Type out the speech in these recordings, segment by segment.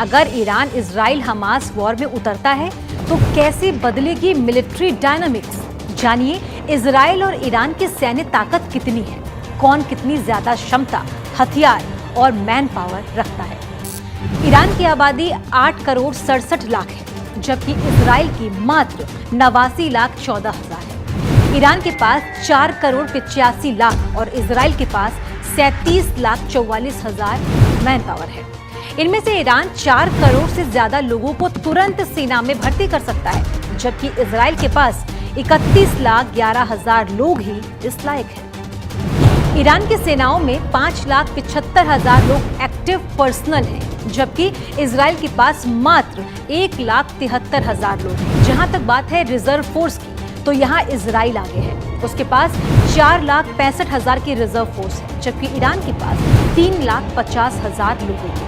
अगर Iran Israel Hamas war में उतरता है तो कैसे बदलेगी मिलिट्री डायनामिक्स? जानिए इजराइल और ईरान की सैन्य ताकत कितनी है, कौन कितनी ज्यादा क्षमता, हथियार और मैन पावर रखता है। ईरान की आबादी 8 करोड़ 67 लाख है, जबकि इजराइल की मात्र 89,14,000 है। ईरान के पास 4 करोड़ 85 लाख और इजराइल के पास 37,44,000 मैन पावर है। इनमें से ईरान 4 करोड़ से ज्यादा लोगों को तुरंत सेना में भर्ती कर सकता है, जबकि इजराइल के पास 31,11,000 लोग ही इस लायक हैं। ईरान की सेनाओं में 5,75,000 लोग एक्टिव पर्सनल हैं, जबकि इजराइल के पास मात्र 1,73,000 लोग हैं। जहां तक बात है रिजर्व फोर्स की, तो यहाँ इजराइल आगे है। उसके पास 4,65,000 की रिजर्व फोर्स है, जबकि ईरान के पास 3,50,000 लोगों की।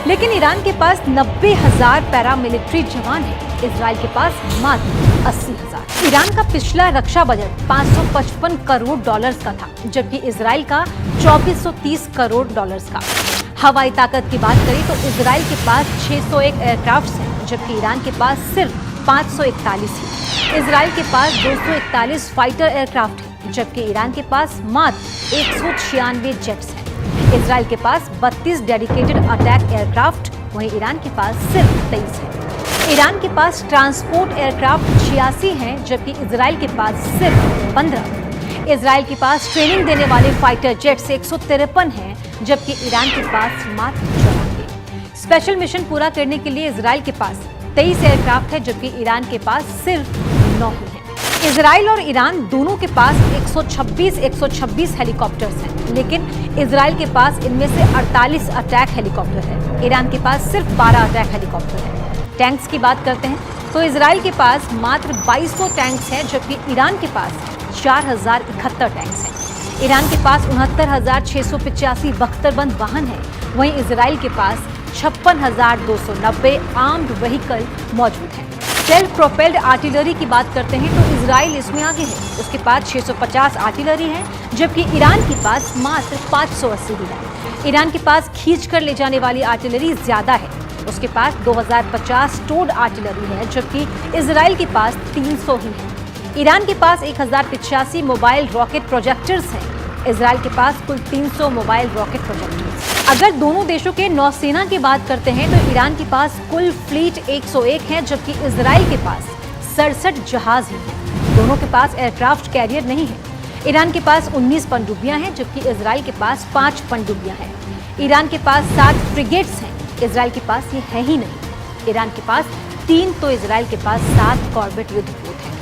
लेकिन ईरान के पास 90,000 पैरामिलिट्री जवान हैं, इजराइल के पास मात्र 80,000। ईरान का पिछला रक्षा बजट 555 करोड़ डॉलर्स का था, जबकि इजराइल का 2430 करोड़ डॉलर्स का। हवाई ताकत की बात करें तो इजराइल के पास 601 एयरक्राफ्ट हैं, जबकि ईरान के पास सिर्फ 541 ही। इजराइल के पास 241 फाइटर एयरक्राफ्ट हैं, जबकि ईरान के पास मात्र 196 जेट्स हैं। इजराइल के पास 32 डेडिकेटेड अटैक एयरक्राफ्ट, वहीं ईरान के पास सिर्फ 23 है। ईरान के पास ट्रांसपोर्ट एयरक्राफ्ट 86 हैं, जबकि इजराइल के पास सिर्फ 15। इजराइल के पास ट्रेनिंग देने वाले फाइटर जेट्स 153 हैं, जबकि ईरान के पास मात्र 94। स्पेशल मिशन पूरा करने के लिए इजराइल के पास 23 एयरक्राफ्ट है, जबकि ईरान के पास सिर्फ 9 ही है। इजराइल और ईरान दोनों के पास 126 हेलीकॉप्टर्स हैं, लेकिन इजराइल के पास इनमें से 48 अटैक हेलीकॉप्टर है, ईरान के पास सिर्फ 12 अटैक हेलीकॉप्टर है। टैंक्स की बात करते हैं तो इजराइल के पास मात्र 2200 टैंक्स हैं, जबकि ईरान के पास 4,071 टैंक्स हैं। ईरान के पास 69,685 बख्तरबंद वाहन हैं, वहीं इजराइल के पास 56,290 आर्म्ड व्हीकल मौजूद हैं। सेल्फ प्रोपेल्ड आर्टिलरी की बात करते हैं तो इजराइल इसमें आगे है, उसके पास 650 आर्टिलरी है, जबकि ईरान के पास मात्र 580 ही है। ईरान के पास खींच कर ले जाने वाली आर्टिलरी ज्यादा है, उसके पास 2050 टोड आर्टिलरी है, जबकि इजराइल के पास 300 ही है। ईरान के पास 1085 मोबाइल रॉकेट प्रोजेक्टर्स हैं, इजराइल के पास कुल 300 मोबाइल रॉकेट प्रोजेक्टर्स। अगर दोनों देशों के नौसेना की बात करते हैं तो ईरान के पास कुल फ्लीट 101 है, जबकि इजराइल के पास 67 जहाज ही हैं। दोनों के पास एयरक्राफ्ट कैरियर नहीं है। ईरान के पास 19 पनडुब्बियां हैं, जबकि इजराइल के पास 5 पनडुब्बियां हैं। ईरान के पास 7 फ्रिगेट्स हैं, इजराइल के पास ये है ही नहीं। ईरान के पास 3 तो इजराइल के पास 7 कॉर्बेट युद्धपोत हैं।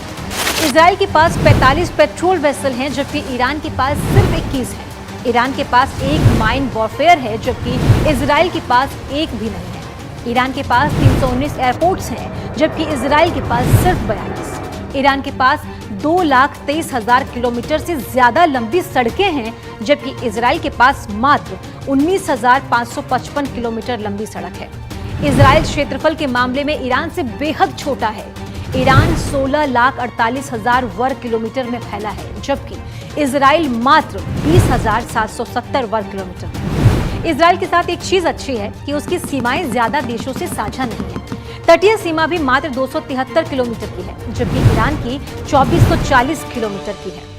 इजराइल के पास 45 पेट्रोल वेसल हैं, जबकि ईरान के पास सिर्फ 21 हैं। ईरान के पास 1 माइन वॉरफेयर है, जबकि इजराइल के पास 1 भी नहीं है। ईरान के पास 319 एयरपोर्ट्स हैं, जबकि इजराइल के पास सिर्फ 42। ईरान के पास 2,23,000 किलोमीटर से ज्यादा लंबी सड़कें हैं, जबकि इजराइल के पास मात्र 19,555 किलोमीटर लंबी सड़क है। इजराइल क्षेत्रफल के मामले में ईरान से बेहद छोटा है। ईरान 16,48,000 वर्ग किलोमीटर में फैला है, जबकि इजराइल मात्र 20,770 वर्ग किलोमीटर में। इजराइल के साथ एक चीज अच्छी है कि उसकी सीमाएं ज्यादा देशों से साझा नहीं है। तटीय सीमा भी मात्र 273 किलोमीटर की है, जबकि ईरान की 2440 किलोमीटर की है।